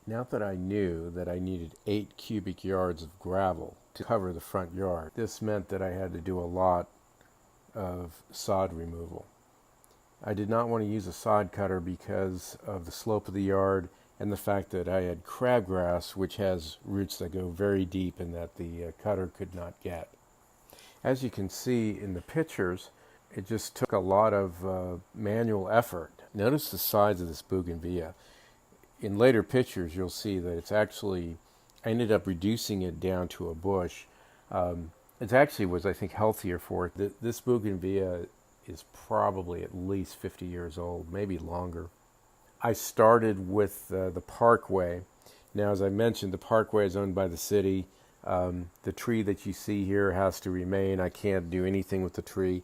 Now that I knew that I needed 8 cubic yards of gravel to cover the front yard, this meant that I had to do a lot of sod removal. I did not want to use a sod cutter because of the slope of the yard and the fact that I had crabgrass, which has roots that go very deep and that the cutter could not get. As you can see in the pictures, it just took a lot of manual effort. Notice the size of this bougainvillea. In later pictures, you'll see that it's actually, I ended up reducing it down to a bush. It actually was, I think, healthier for it. This bougainvillea is probably at least 50 years old, maybe longer. I started with the parkway. Now, as I mentioned, the parkway is owned by the city. The tree that you see here has to remain. I can't do anything with the tree.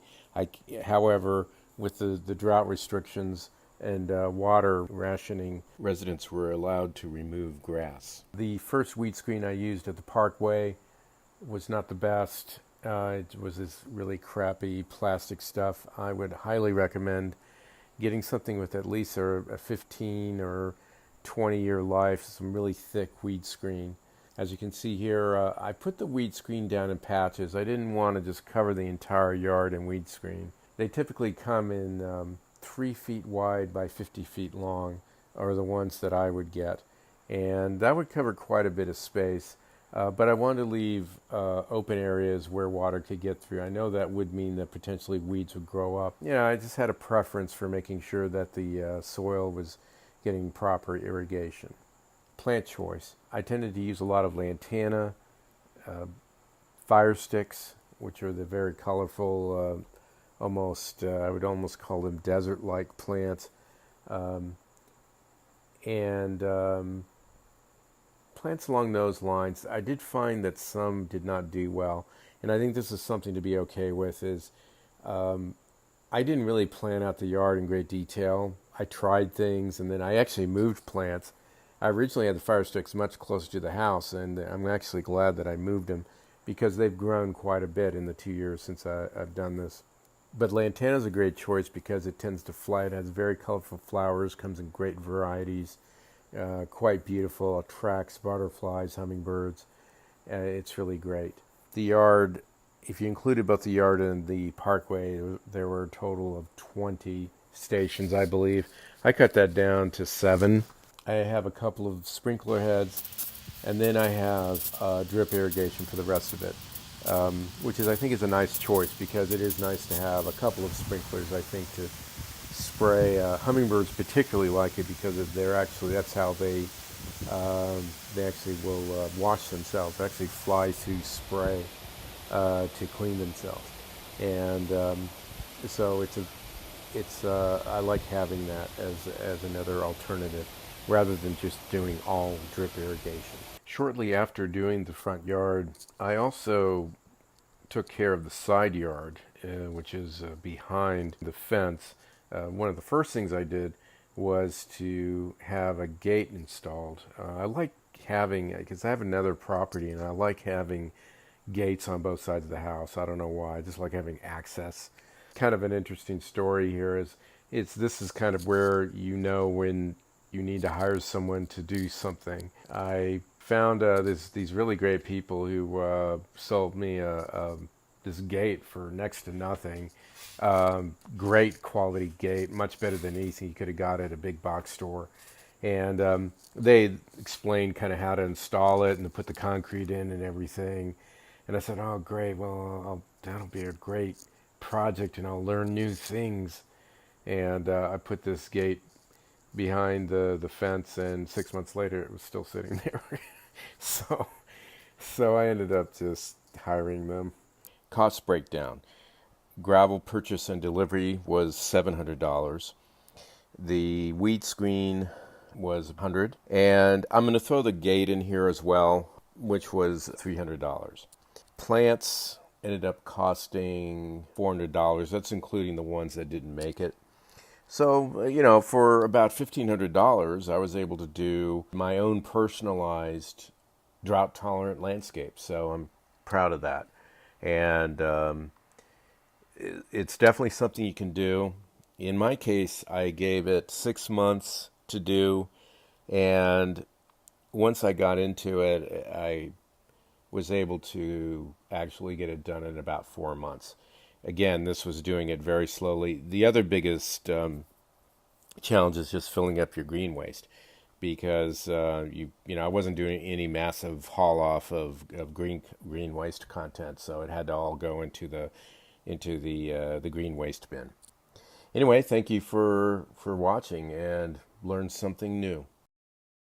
However, with the drought restrictions and water rationing, residents were allowed to remove grass. The first weed screen I used at the parkway was not the best. It was this really crappy plastic stuff. I would highly recommend getting something with at least a 15 or 20-year life, some really thick weed screen. As you can see here, I put the weed screen down in patches. I didn't want to just cover the entire yard in weed screen. They typically come in 3 feet wide by 50 feet long, are the ones that I would get. And that would cover quite a bit of space. But I wanted to leave open areas where water could get through. I know that would mean that potentially weeds would grow up. I just had a preference for making sure that the soil was getting proper irrigation. Plant choice. I tended to use a lot of lantana, fire sticks, which are the very colorful, I would almost call them desert-like plants, and plants along those lines. I did find that some did not do well, and I think this is something to be okay with. I didn't really plan out the yard in great detail. I tried things, and then I actually moved plants. I originally had the fire sticks much closer to the house, and I'm actually glad that I moved them because they've grown quite a bit in the 2 years since I've done this. But lantana is a great choice because it tends to fly. It has very colorful flowers, comes in great varieties, quite beautiful, attracts butterflies, hummingbirds. It's really great. The yard, if you included both the yard and the parkway, there were a total of 20 stations, I believe. I cut that down to 7. I have a couple of sprinkler heads, and then I have drip irrigation for the rest of it. Which I think is a nice choice because it is nice to have a couple of sprinklers, I think, to spray. Hummingbirds particularly like it because that's how they actually will wash themselves. They actually fly through spray to clean themselves, and so I like having that as another alternative rather than just doing all drip irrigation. Shortly after doing the front yard, I also took care of the side yard, which is behind the fence. One of the first things I did was to have a gate installed. I like having, because I have another property, and I like having gates on both sides of the house. I don't know why. I just like having access. Kind of an interesting story here is this is kind of where you know when you need to hire someone to do something. I found these really great people who sold me this gate for next to nothing. Great quality gate, much better than anything you could have got at a big box store. And they explained kind of how to install it and to put the concrete in and everything. And I said, oh, great, well, that'll be a great project and I'll learn new things. And I put this gate behind the fence, and 6 months later it was still sitting there. so I ended up just hiring them. Cost breakdown. Gravel purchase and delivery was $700. The weed screen was 100, and I'm going to throw the gate in here as well, which was $300. Plants ended up costing $400. That's including the ones that didn't make it. So, for about $1,500, I was able to do my own personalized drought tolerant landscape. So I'm proud of that. And it's definitely something you can do. In my case, I gave it 6 months to do. And once I got into it, I was able to actually get it done in about 4 months. Again, this was doing it very slowly. The other biggest challenge is just filling up your green waste, because I wasn't doing any massive haul off of green waste content, so it had to all go into the green waste bin. Anyway, thank you for watching, and learn something new.